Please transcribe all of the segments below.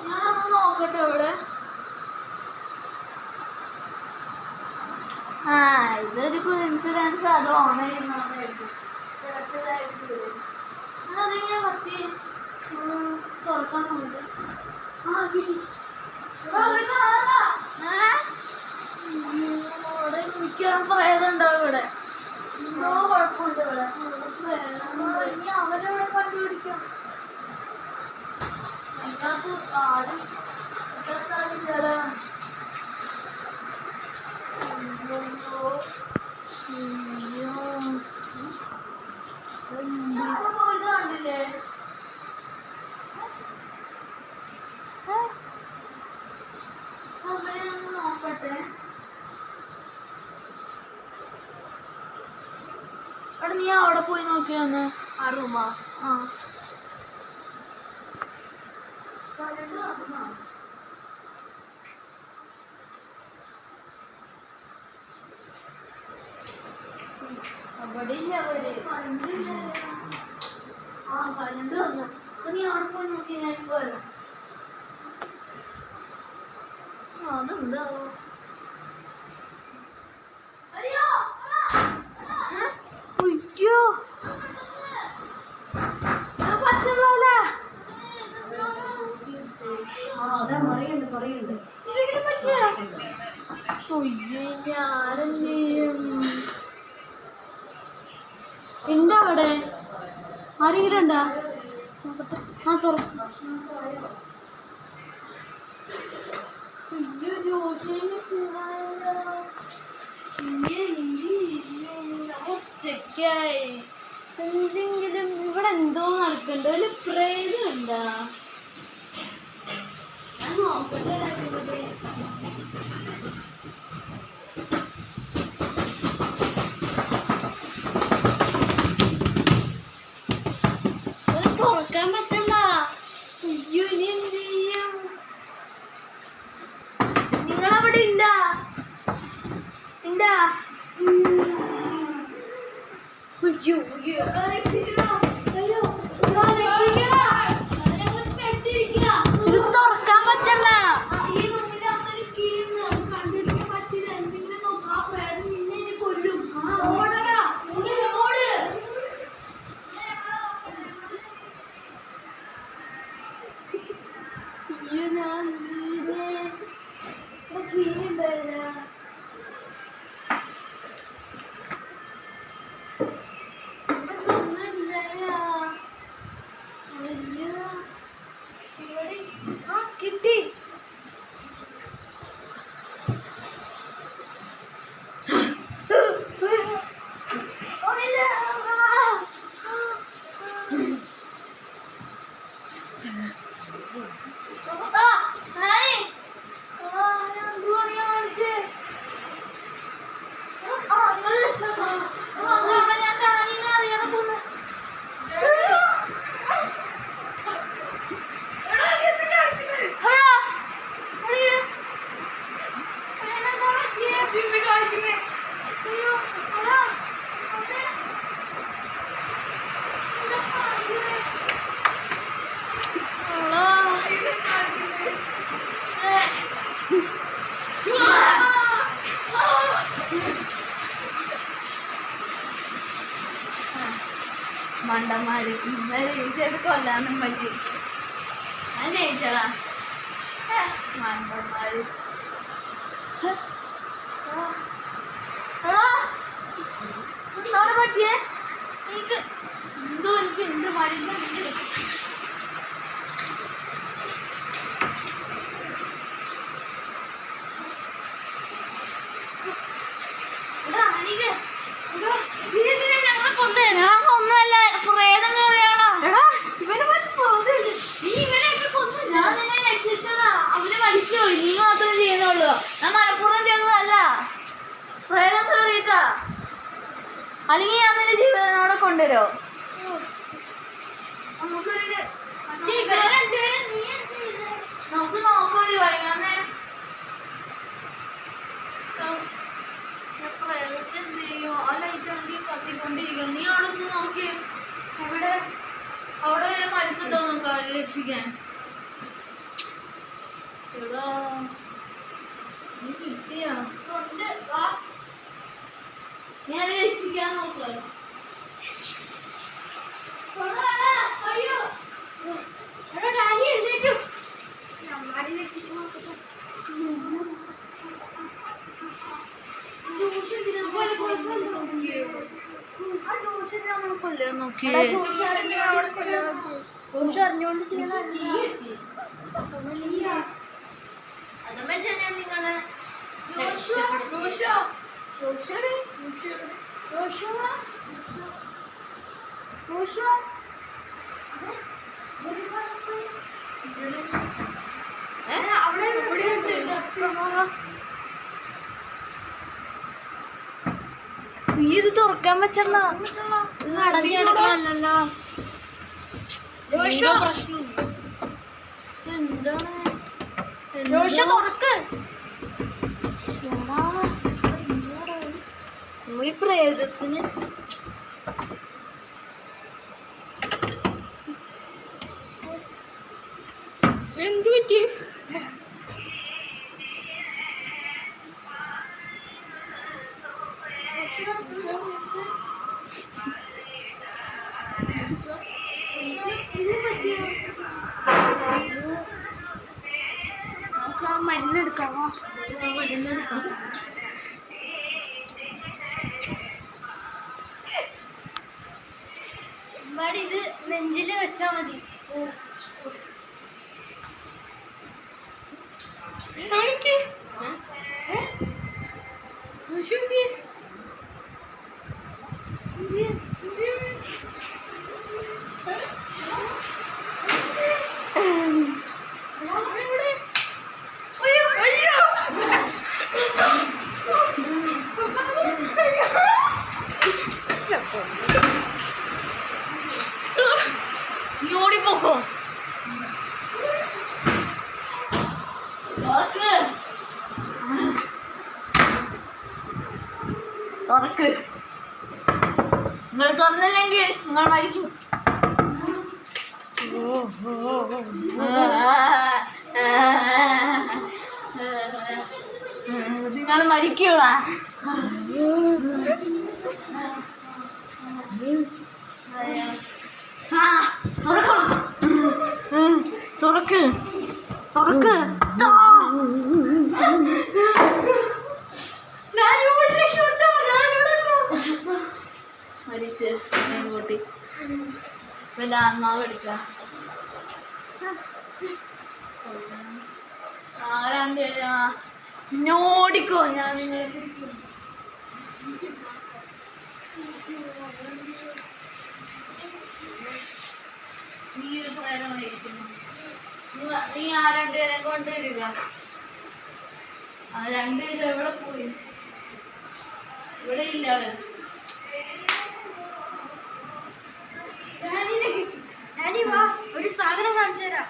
ഞാനൊന്ന് നോക്കട്ടെ ഇവിടെ. ആ ഇതൊരു കോയിൻസിഡൻസ്. അത് ഓൺ ചെയ്യുന്നതായിരിക്കും. അതെങ്ങനെ പറ്റി തുറക്കാൻ നോക്ക്. ഇവിടെ മിക്കവാറും പ്രേതമുണ്ടാവും ഇവിടെ. എന്തോ കുഴപ്പമുണ്ട് ഇവിടെ. ഇനി അവരവിടെ കണ്ടുപിടിക്കാം. അതിനകത്ത് ആരും കണ്ടില്ലേ? അവരെയൊന്ന് നോക്കട്ടെ. അവിടെ നീ അവിടെ പോയി നോക്കിയൊന്ന്. ആ റൂമാ. ആ അവിടെ ഇല്ല. അവര് ആ കരണ്ട് വന്നു. അപ്പൊ നീ അവിടെ പോയി നോക്കി. ഞാൻ വരാം. അതെന്താവോ? അയ്യോ പച്ചവെള്ള ഉണ്ടോ അവിടെ? ആരെങ്കിലും ഉണ്ടോ? ആ തുറക്കും. ഉച്ചക്കായി എന്തെങ്കിലും ഇവിടെ എന്തോ നടക്കണ്ട. ഒരു പ്രേതം ഉണ്ടാ? ഞാൻ നോക്കട്ടെ. തുറക്കാൻ പറ്റണ്ട. അയ്യോ ഇനി എന്ത് ചെയ്യും? നിങ്ങളവിടെ ഉണ്ടാ? ഉണ്ടാ? അയ്യോ ഇത് തുറക്കാൻ പറ്റണ്ട. കിട്ടി. മണ്ടന്മാര് ജയിച്ചത് കൊല്ലാനും പറ്റി. ഞാൻ ജയിച്ചടാ. മണ്ടന്മാര് എന്താണ് പറ്റിയേ? എനിക്ക് എന്തോ എനിക്ക് എന്ത് മരുന്ന് ഞങ്ങളെ കൊന്നേണ്. ഒന്നുമല്ല പ്രേതം കയറിയാണോ? നീ ഇവനെയൊക്കെ കൊന്നു. ഞാൻ നിന്നെ രക്ഷിച്ചതാ. അവന് മരിച്ചു പോയി. നീ മാത്രമേ ചെയ്യുന്നുള്ളൂ. ഞാൻ മനഃപൂർവ്വം ചെയ്തതല്ല. പ്രേതം കയറിയിട്ടാ. അല്ലെങ്കിൽ ഞാൻ നിന്റെ ജീവിതത്തോടെ കൊണ്ടുവരോ? നമുക്കൊരു നമുക്ക് നോക്കാം ഒരു വഴി. നോക്കി ഇത് തുറക്കാൻ പറ്റല്ല, അടഞ്ഞെടുക്കാനല്ലോ പ്രശ്നം. എന്താണ് തുറക്ക് നമ്മളീ പ്രേതത്തിന് എന്ത് പറ്റി? നമുക്ക് ആ മരുന്നെടുക്കാമോ? മരുന്നെടുക്കാം. ഇത് നെഞ്ചില് വെച്ചാ മതി. നീ ഓടിപ്പോക്കോ. തുറക്ക്. നിങ്ങൾ തുറന്നില്ലെങ്കിൽ നിങ്ങൾ മരിക്കും. നിങ്ങൾ മരിക്കൂടാ. തുറക്ക് തുറക്ക്. മരിച്ച് കൂട്ടി പിന്നെ ആത്മാവ് എടുക്കുക. ആരാണ്ട് പിന്നോടിക്കോ. ഞാൻ നിങ്ങളെ നീ ഒരു പ്രേതമായിരിക്കുന്നു. നീ ആ രണ്ടുപേരെ കൊണ്ടുവരിക. ആ രണ്ടുപേരും എവിടെ പോയി? ഇവിടെ ഇല്ല അവർ. ഒരു സാധനം കാണിച്ചു തരാം.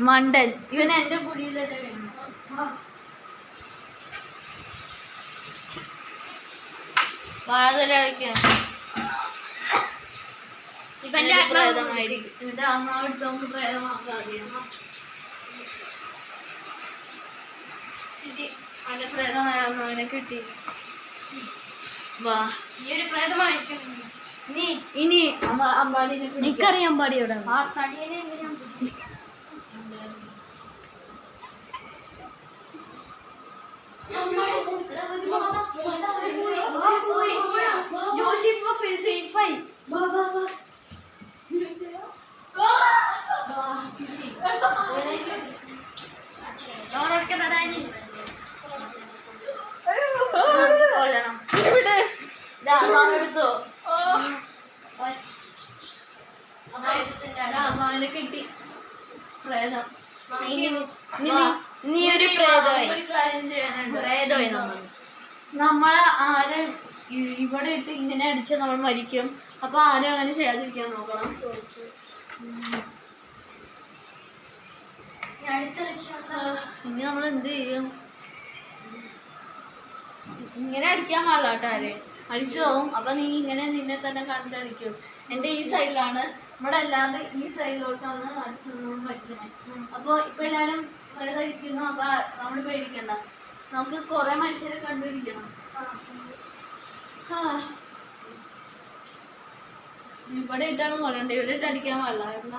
മണ്ടൻ ഇവൻ എന്റെ കുടിയിലല്ലേ വേണം. വാഴതലടിക്കാൻ ഇവന്റെ പ്രേതമായിരിക്കും. എന്നിട്ട് അങ്ങോട്ട് നമുക്ക് പ്രേതമാക്കാതെ അവന്റെ പ്രേതമായിരുന്നു. അവനെ കിട്ടി. വാ, ഈ ഒരു പ്രേതമായിരിക്കും. ഇനി അമ്പാടിനെ എനിക്കറിയാം. അമ്പാടിയോടെ ആ തടിയനെ എങ്ങനെയാണ് ജോഷി ഇപ്പൊ സേഫായി. എടുത്തോ അമ്മാവിനെ കിട്ടി. പ്രേതം നീ ഒരു പ്രേതമായി. ഒരു കാര്യം ചെയ്യാനുണ്ട്. പ്രേതമായി നമ്മളെ ആരെ ഇവിടെ ഇട്ട് ഇങ്ങനെ അടിച്ചാൽ നമ്മൾ മരിക്കും. അപ്പൊ ആരും അങ്ങനെ ചെയ്യാതിരിക്കാൻ നോക്കണം. ഇനി നമ്മൾ എന്ത് ചെയ്യും? ഇങ്ങനെ അടിക്കാൻ പാടില്ല കേട്ടോ. ആരെ അടിച്ചു പോകും. അപ്പൊ നീ ഇങ്ങനെ നിന്നെ തന്നെ കാണിച്ചടിക്കും. എൻ്റെ ഈ സൈഡിലാണ്. ഇവിടെ അല്ലാതെ ഈ സൈഡിലോട്ടാണ് അടിച്ചു പറ്റുന്നത്. അപ്പോൾ ഇപ്പൊ എല്ലാവരും പ്രേതടിക്കുന്നു. അപ്പൊ നമ്മൾ പേടിക്കണ്ട. നമുക്ക് കുറെ മനുഷ്യരെ കണ്ടുപിടിക്കണം. ഇവിടെ ഇട്ടാണ് കൊല്ലണ്ടേ. ഇവിടെ ഇട്ട് അടിക്കാൻ പാടില്ല.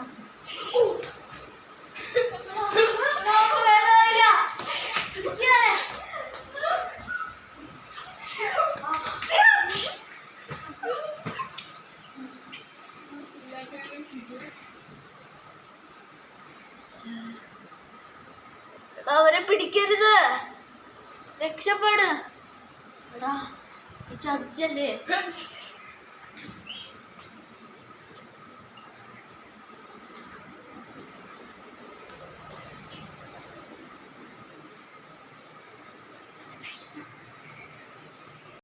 രക്ഷപ്പെട്. എടാ നീ ചതിച്ചല്ലേ.